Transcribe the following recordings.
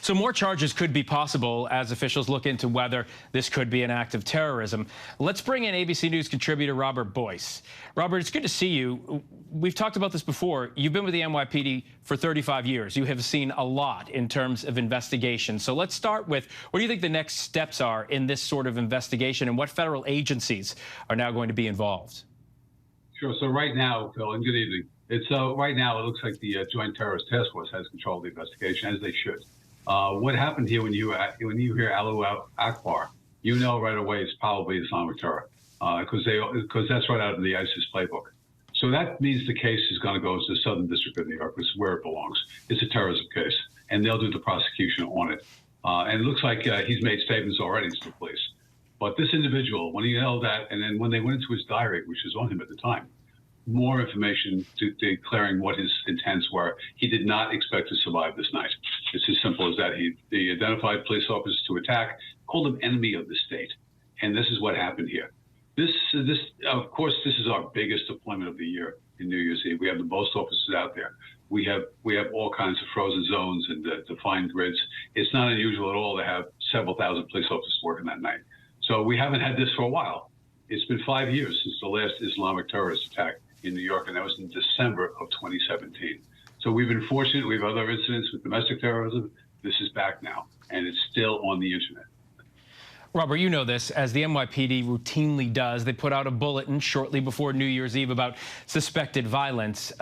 So more charges could be possible as officials look into whether this could be an act of terrorism. Let's bring in ABC News contributor Robert Boyce. Robert, it's good to see you. We've talked about this before. You've been with the NYPD for 35 years. You have seen a lot in terms of investigation. So let's start with, what do you think the next steps are in this sort of investigation, and what federal agencies are now going to be involved? Sure. So right now, Phil, and good evening. Right now it looks like the Joint Terrorist Task Force has control of the investigation, as they should. What happened here when you hear Alu Akbar, you know right away it's probably Islamic terror, because that's right out of the ISIS playbook. So that means the case is going to go to the Southern District of New York, which is where it belongs. It's a terrorism case, and they'll do the prosecution on it. And it looks like he's made statements already to the police. But this individual, when he held that, and then when they went into his diary, which was on him at the time, more information declaring what his intents were. He did not expect to survive this night. It's as simple as that. He identified police officers to attack, called them enemy of the state. And this is what happened here. Of course, this is our biggest deployment of the year in New Year's Eve. We have the most officers out there. We have all kinds of frozen zones and defined grids. It's not unusual at all to have several thousand police officers working that night. So we haven't had this for a while. It's been 5 years since the last Islamic terrorist attack in New York, and that was in December of 2017. So we've been fortunate. We have other incidents with domestic terrorism. This is back now, and it's still on the internet. Robert, you know this, as the NYPD routinely does. They put out a bulletin shortly before New Year's Eve about suspected violence.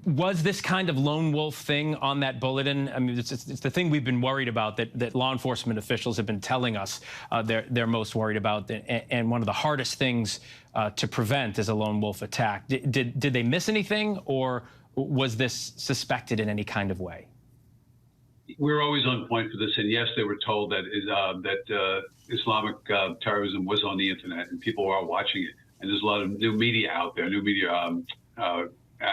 Was this kind of lone wolf thing on that bulletin? I mean, it's the thing we've been worried about, that law enforcement officials have been telling us they're most worried about, and one of the hardest things to prevent is a lone wolf attack. Did they miss anything, or was this suspected in any kind of way? We're always on point for this, and yes, they were told that Islamic terrorism was on the internet, and people are watching it, and there's a lot of new media out there, new media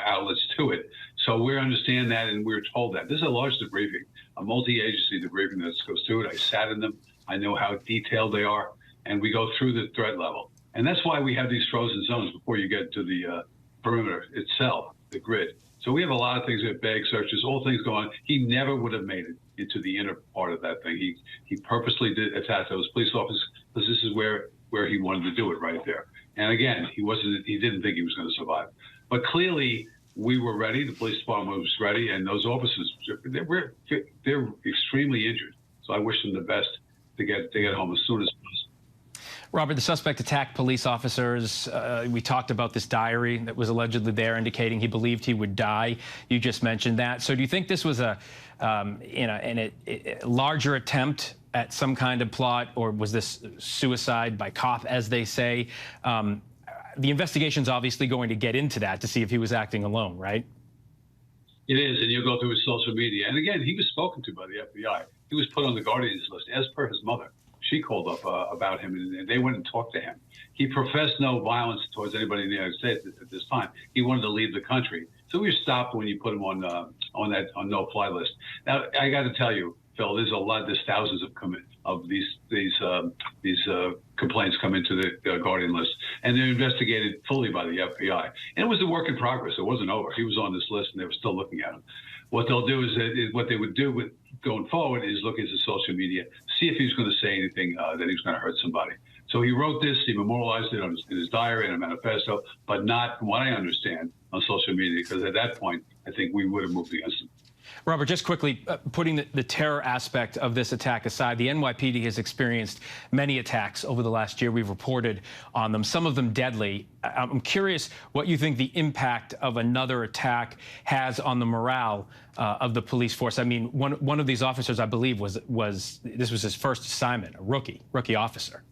outlets to it. So we understand that, and we're told that. This is a large debriefing, a multi-agency debriefing that goes through it. I sat in them. I know how detailed they are, and we go through the threat level. And that's why we have these frozen zones before you get to the perimeter itself, the grid. So we have a lot of things. We have bag searches, all things going on. He never would have made it into the inner part of that thing. He purposely did attack those police officers because this is where he wanted to do it, right there. And again, he didn't think he was going to survive. But clearly, we were ready. The police department was ready, and those officers, they're extremely injured. So I wish them the best to get home as soon as possible. Robert, the suspect attacked police officers. We talked about this diary that was allegedly there indicating he believed he would die. You just mentioned that. So do you think this was a larger attempt at some kind of plot, or was this suicide by cop, as they say? The investigation's obviously going to get into that to see if he was acting alone, right? It is, and you go through his social media. And again, he was spoken to by the FBI. He was put on the Guardians list, as per his mother. She called up about him, and they went and talked to him. He professed no violence towards anybody in the United States at this time. He wanted to leave the country. So we were stopped when you put him on no-fly list. Now, I got to tell you, Phil, there's thousands of these complaints come into the Guardian list, and they're investigated fully by the FBI. And it was a work in progress. It wasn't over. He was on this list, and they were still looking at him. What they'll do is what they would do with going forward is look at his social media, see if he was going to say anything that he was going to hurt somebody. So he wrote this, he memorialized it in his diary and a manifesto, but not, from what I understand, on social media, because at that point, I think we would have moved against him. Robert, just quickly, putting the terror aspect of this attack aside, the NYPD has experienced many attacks over the last year. We've reported on them, some of them deadly. I'm curious what you think the impact of another attack has on the morale of the police force. I mean, one of these officers, I believe, this was his first assignment, a rookie officer.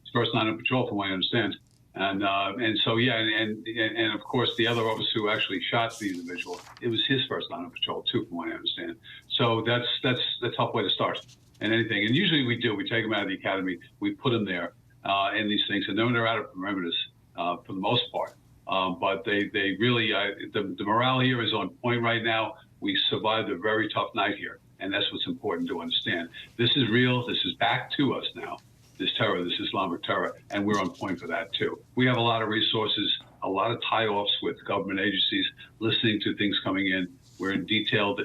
His first night on patrol, from what I understand. And so, yeah, and of course, the other officer who actually shot the individual, it was his first line of patrol, too, from what I understand. So that's a tough way to start in anything. And usually we take them out of the academy, we put them there in these things, and then they're out of perimeters for the most part. But they really, the morale here is on point right now. We survived a very tough night here, and that's what's important to understand. This is real. This is back to us now. This terror, this Islamic terror, and we're on point for that too. We have a lot of resources, a lot of tie-offs with government agencies, listening to things coming in. We're in detailed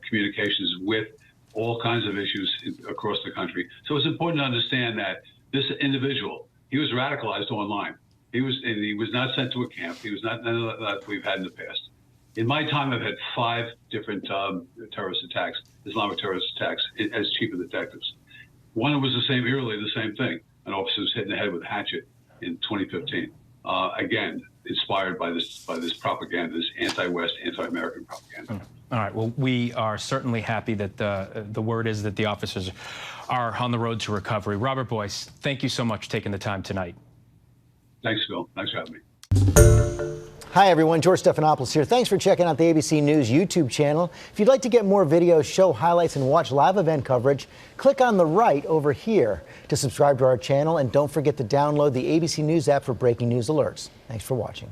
communications with all kinds of issues across the country. So it's important to understand that this individual, he was radicalized online. He was not sent to a camp. He was not none of that we've had in the past. In my time, I've had 5 different terrorist attacks, Islamic terrorist attacks, as chief of detectives. One was the same, eerily the same thing. An officer was hit in the head with a hatchet in 2015. Again, inspired by this propaganda, this anti-West, anti-American propaganda. All right. Well, we are certainly happy that the word is that the officers are on the road to recovery. Robert Boyce, thank you so much for taking the time tonight. Thanks, Phil. Thanks for having me. Hi, everyone. George Stephanopoulos here. Thanks for checking out the ABC News YouTube channel. If you'd like to get more videos, show highlights, and watch live event coverage, click on the right over here to subscribe to our channel. And don't forget to download the ABC News app for breaking news alerts. Thanks for watching.